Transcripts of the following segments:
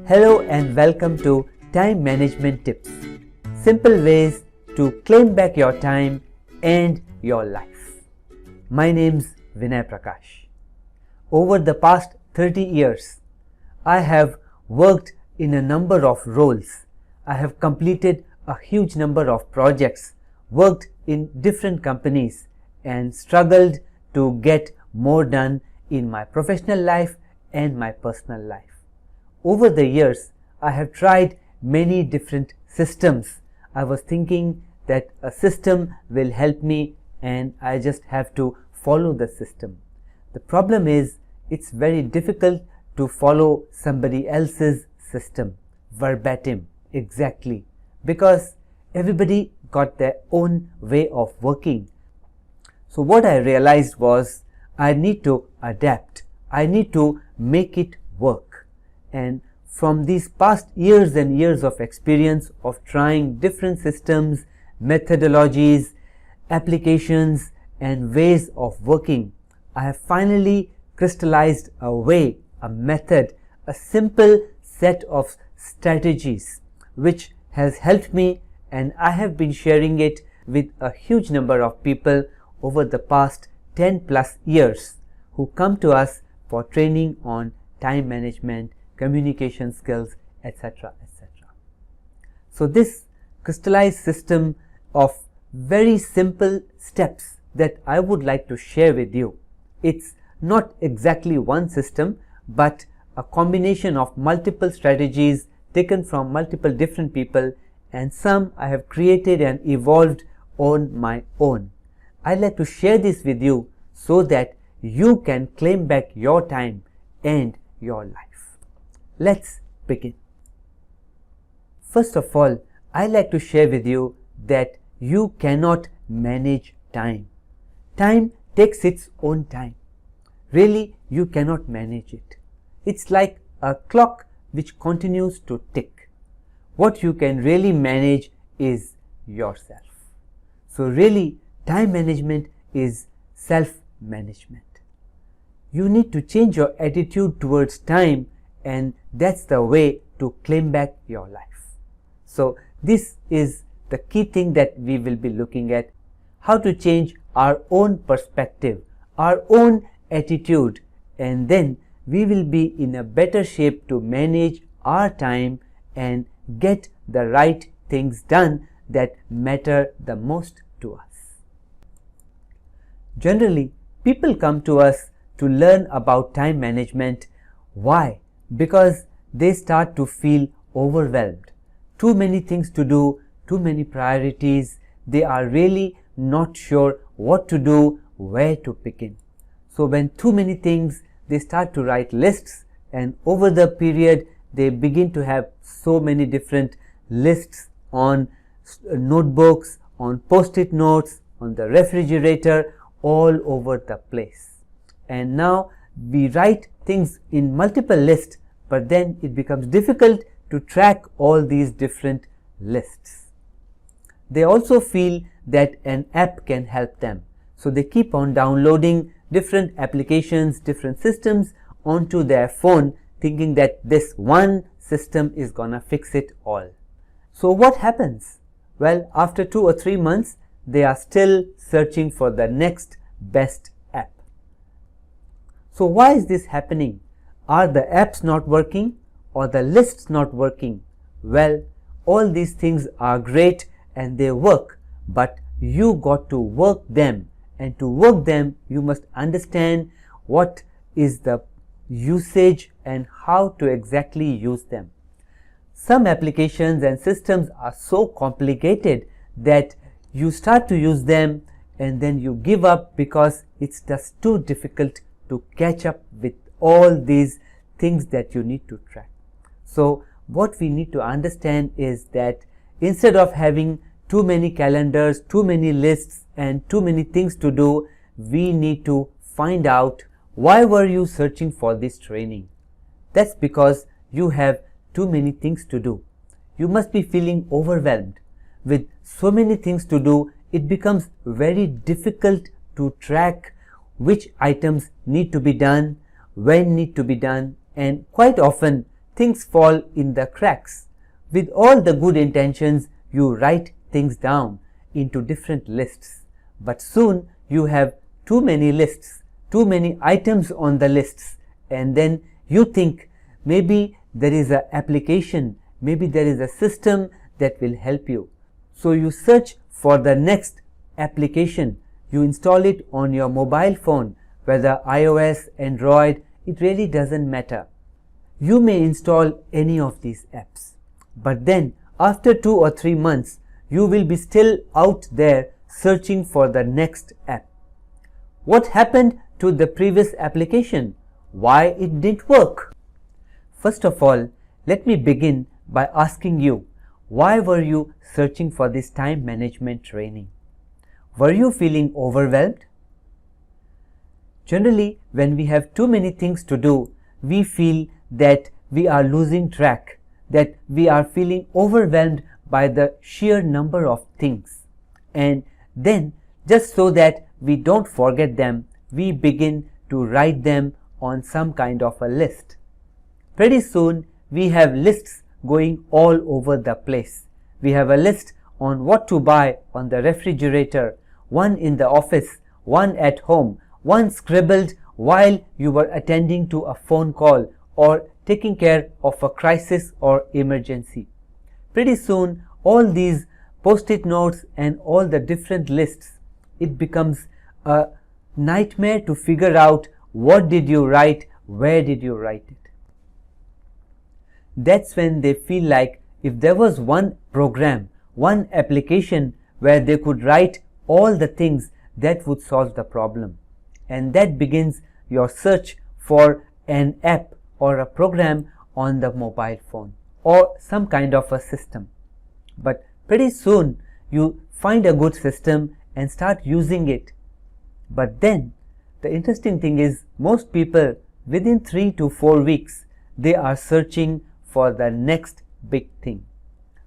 Hello and welcome to Time Management Tips. Simple ways to claim back your time and your life. My name's Vinay Prakash. Over the past 30 years, I have worked in a number of roles. I have completed a huge number of projects, worked in different companies and struggled to get more done in my professional life and my personal life. Over the years, I have tried many different systems. I was thinking that a system will help me and I just have to follow the system. The problem is it's very difficult to follow somebody else's system verbatim, exactly, because everybody got their own way of working. So what I realized was I need to adapt. I need to make it work. And from these past years and years of experience of trying different systems, methodologies, applications and ways of working, I have finally crystallized a way, a method, a simple set of strategies which has helped me, and I have been sharing it with a huge number of people over the past 10 plus years who come to us for training on time management, communication skills, etc. etc. So this crystallized system of very simple steps that I would like to share with you. It's not exactly one system, but a combination of multiple strategies taken from multiple different people, and some I have created and evolved on my own. I'd like to share this with you so that you can claim back your time and your life. Let's begin. First of all, I'd like to share with you that you cannot manage time. Time takes its own time. Really, you cannot manage it. It's like a clock which continues to tick. What you can really manage is yourself. So really, time management is self-management. You need to change your attitude towards time, and that's the way to claim back your life. So this is the key thing that we will be looking at, how to change our own perspective, our own attitude, and then we will be in a better shape to manage our time and get the right things done that matter the most to us. Generally, people come to us to learn about time management. Why? Because they start to feel overwhelmed. Too many things to do, too many priorities. They are really not sure what to do, where to begin. So when too many things, they start to write lists, and over the period they begin to have so many different lists on notebooks, on post-it notes, on the refrigerator, all over the place. And now we write things in multiple lists, but then it becomes difficult to track all these different lists. They also feel that an app can help them. So they keep on downloading different applications, different systems onto their phone, thinking that this one system is gonna fix it all. So what happens? Well, after 2 or 3 months, they are still searching for the next best app. So why is this happening? Are the apps not working or the lists not working? Well, all these things are great and they work, but you got to work them, and to work them you must understand what is the usage and how to exactly use them. Some applications and systems are so complicated that you start to use them and then you give up because it's just too difficult to catch up with all these things that you need to track. So what we need to understand is that instead of having too many calendars, too many lists and too many things to do, we need to find out why were you searching for this training. That's because you have too many things to do. You must be feeling overwhelmed. With so many things to do, it becomes very difficult to track which items need to be done, when need to be done, and quite often things fall in the cracks. With all the good intentions, you write things down into different lists, but soon you have too many lists, too many items on the lists, and then you think maybe there is an application, maybe there is a system that will help you. So you search for the next application, you install it on your mobile phone, whether iOS, Android, it really doesn't matter. You may install any of these apps, but then after 2 or 3 months, you will be still out there searching for the next app. What happened to the previous application? Why it didn't work? First of all, let me begin by asking you, why were you searching for this time management training? Were you feeling overwhelmed? Generally, when we have too many things to do, we feel that we are losing track, that we are feeling overwhelmed by the sheer number of things. And then, just so that we don't forget them, we begin to write them on some kind of a list. Pretty soon, we have lists going all over the place. We have a list on what to buy on the refrigerator, one in the office, one at home, one scribbled while you were attending to a phone call or taking care of a crisis or emergency. Pretty soon, all these post-it notes and all the different lists, it becomes a nightmare to figure out what did you write, where did you write it. That's when they feel like if there was one program, one application where they could write all the things, that would solve the problem. And that begins your search for an app or a program on the mobile phone or some kind of a system. But pretty soon you find a good system and start using it. But then the interesting thing is, most people within 3 to 4 weeks, they are searching for the next big thing.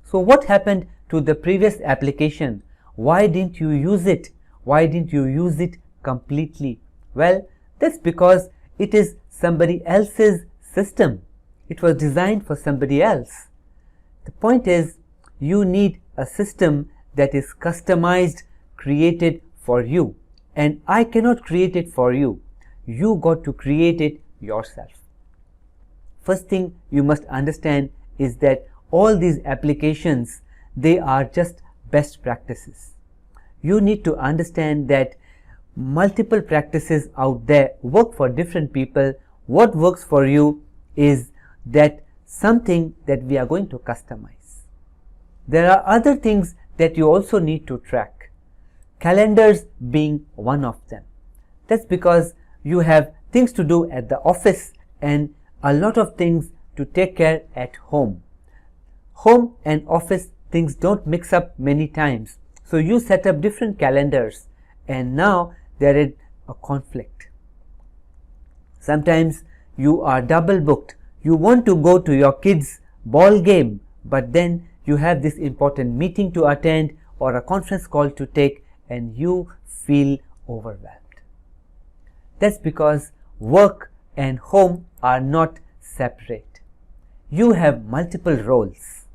So what happened to the previous application? Why didn't you use it? Why didn't you use it completely? Well, that's because it is somebody else's system. It was designed for somebody else. The point is, you need a system that is customized, created for you. And I cannot create it for you. You got to create it yourself. First thing you must understand is that all these applications, they are just best practices. You need to understand that multiple practices out there work for different people. What works for you is that something that we are going to customize. There are other things that you also need to track. Calendars being one of them. That's because you have things to do at the office and a lot of things to take care at home. Home and office things don't mix up many times. So you set up different calendars and now there is a conflict. Sometimes you are double booked. You want to go to your kids' ball game, but then you have this important meeting to attend or a conference call to take and you feel overwhelmed. That's because work and home are not separate. You have multiple roles.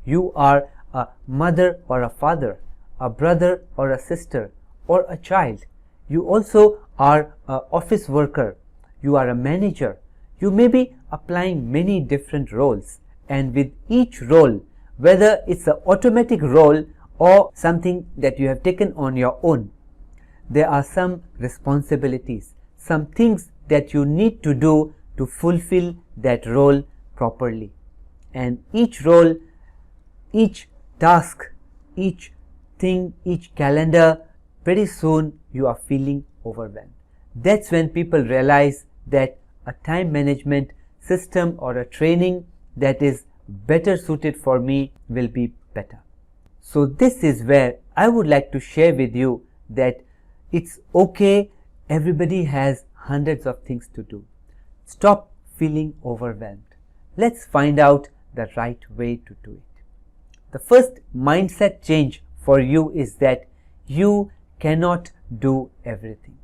You are a mother or a father, a brother or a sister, or a child. You also are an office worker. You are a manager. You may be applying many different roles, and with each role, whether it's an automatic role or something that you have taken on your own, there are some responsibilities, some things that you need to do to fulfill that role properly. And each role, each task, each thing, each calendar, pretty soon you are feeling overwhelmed. That's when people realize that a time management system or a training that is better suited for me will be better. So this is where I would like to share with you that it's okay, everybody has hundreds of things to do. Stop feeling overwhelmed. Let's find out the right way to do it. The first mindset change for you is that you cannot do everything.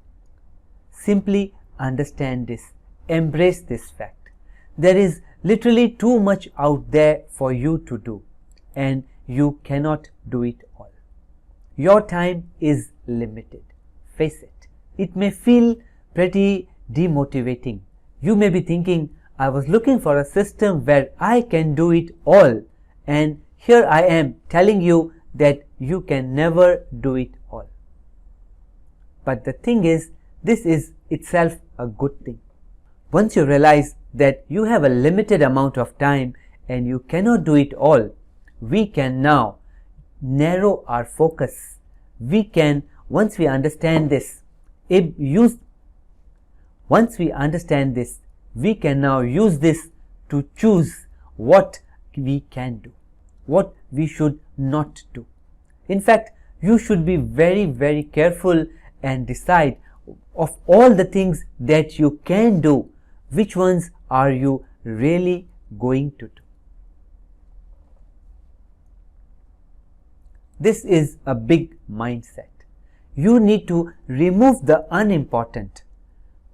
Simply understand this. Embrace this fact. There is literally too much out there for you to do, and you cannot do it all. Your time is limited. Face it. It may feel pretty demotivating. You may be thinking, I was looking for a system where I can do it all, and here I am telling you that you can never do it all. But the thing is, this is itself a good thing. Once you realize that you have a limited amount of time and you cannot do it all, we can now narrow our focus. We can, once we understand this, we can now use this to choose what we can do, what we should not do. In fact, you should be very, very careful and decide of all the things that you can do, which ones are you really going to do. This is a big mindset. You need to remove the unimportant.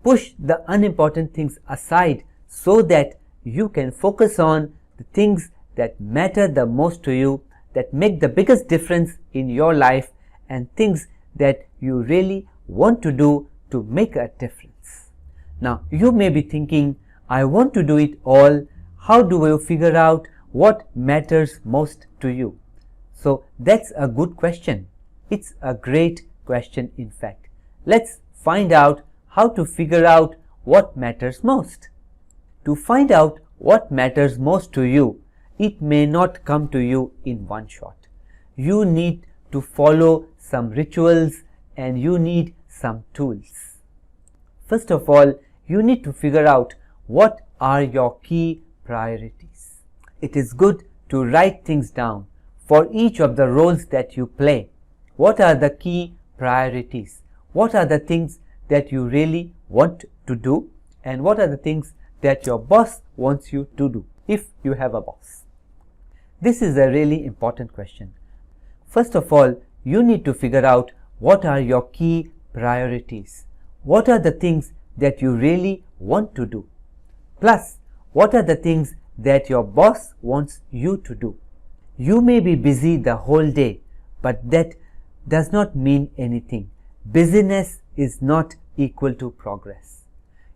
Push the unimportant things aside so that you can focus on the things that matter the most to you, that make the biggest difference in your life, and things that you really want to do to make a difference. Now, you may be thinking, I want to do it all. How do I figure out what matters most to you? So that's a good question. It's a great question, in fact. Let's find out how to figure out what matters most. To find out what matters most to you, it may not come to you in one shot. You need to follow some rituals and you need some tools. First of all, you need to figure out what are your key priorities. It is good to write things down for each of the roles that you play. What are the key priorities? What are the things that you really want to do, and what are the things that your boss wants you to do if you have a boss? This is a really important question. First of all, you need to figure out what are your key priorities. What are the things that you really want to do? Plus, what are the things that your boss wants you to do? You may be busy the whole day, but that does not mean anything. Busyness is not equal to progress.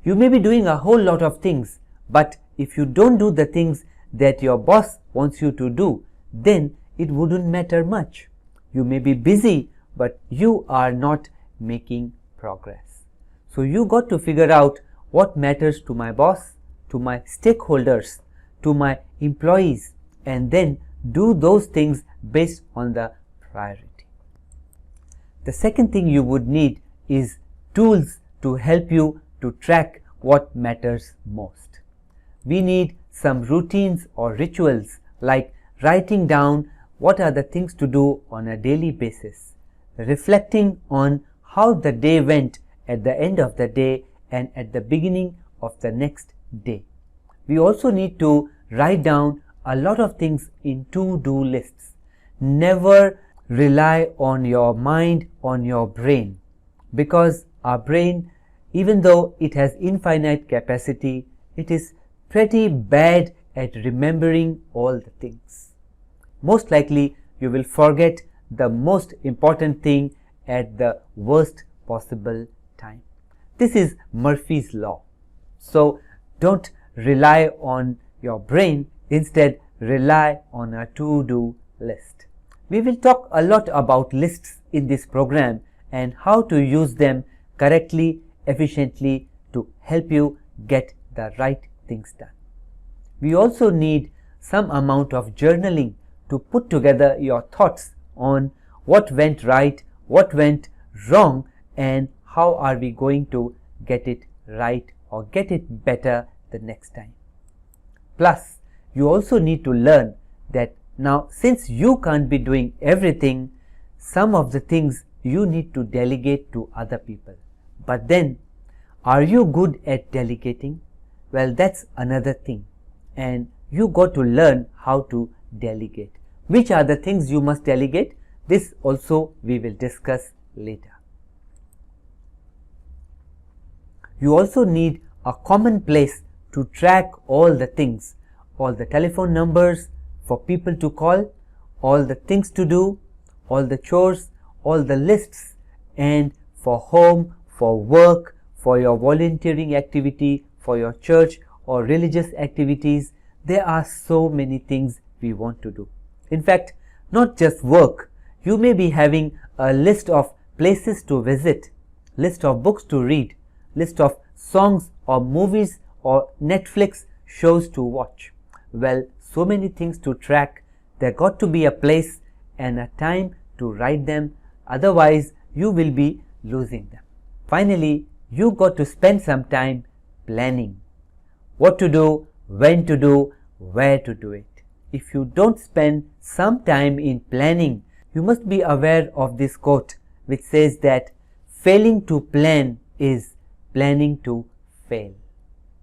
You may be doing a whole lot of things, but if you don't do the things that your boss wants you to do, then it wouldn't matter much. You may be busy, but you are not making progress. So you got to figure out what matters to my boss, to my stakeholders, to my employees, and then do those things based on the priority. The second thing you would need is tools to help you to track what matters most. We need some routines or rituals like writing down what are the things to do on a daily basis, reflecting on how the day went at the end of the day and at the beginning of the next day. We also need to write down a lot of things in to-do lists. Never rely on your mind, on your brain, because our brain, even though it has infinite capacity, it is pretty bad at remembering all the things. Most likely you will forget the most important thing at the worst possible time. This is Murphy's law. So don't rely on your brain, instead rely on a to-do list. We will talk a lot about lists in this program and how to use them correctly, efficiently to help you get the right things done. We also need some amount of journaling to put together your thoughts on what went right, what went wrong, and how are we going to get it right or get it better the next time. Plus, you also need to learn that now, since you can't be doing everything, some of the things you need to delegate to other people. But then, are you good at delegating? Well, that's another thing. And you got to learn how to delegate. Which are the things you must delegate? This also we will discuss later. You also need a common place to track all the things. all the telephone numbers for people to call, all the things to do, all the chores, all the lists, and for home, for work, for your volunteering activity, for your church or religious activities. There are so many things we want to do. In fact, not just work. You may be having a list of places to visit, list of books to read, list of songs or movies or Netflix shows to watch. Well, so many things to track. There got to be a place and a time to write them, otherwise you will be losing them. Finally, you got to spend some time planning what to do, when to do, where to do it. If you don't spend some time in planning, you must be aware of this quote which says that failing to plan is planning to fail.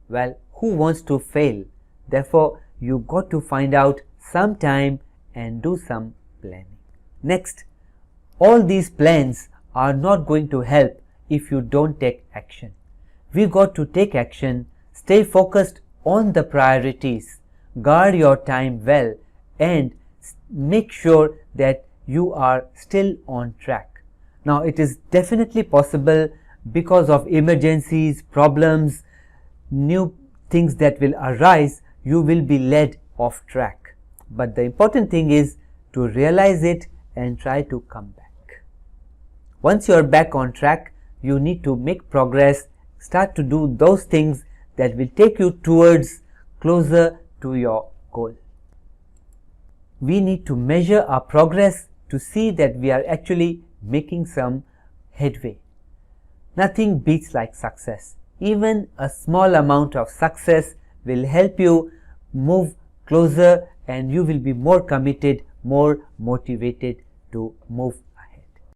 Well, who wants to fail? Therefore, you got to find out some time and do some planning. Next, all these plans are not going to help if you don't take action. We got to take action, stay focused on the priorities, guard your time well, and make sure that you are still on track. Now, it is definitely possible because of emergencies, problems, new things that will arise, you will be led off track. But the important thing is to realize it and try to come back. Once you are back on track, you need to make progress, start to do those things that will take you towards closer to your goal. We need to measure our progress to see that we are actually making some headway. Nothing beats like success. Even a small amount of success will help you move closer and you will be more committed, more motivated to move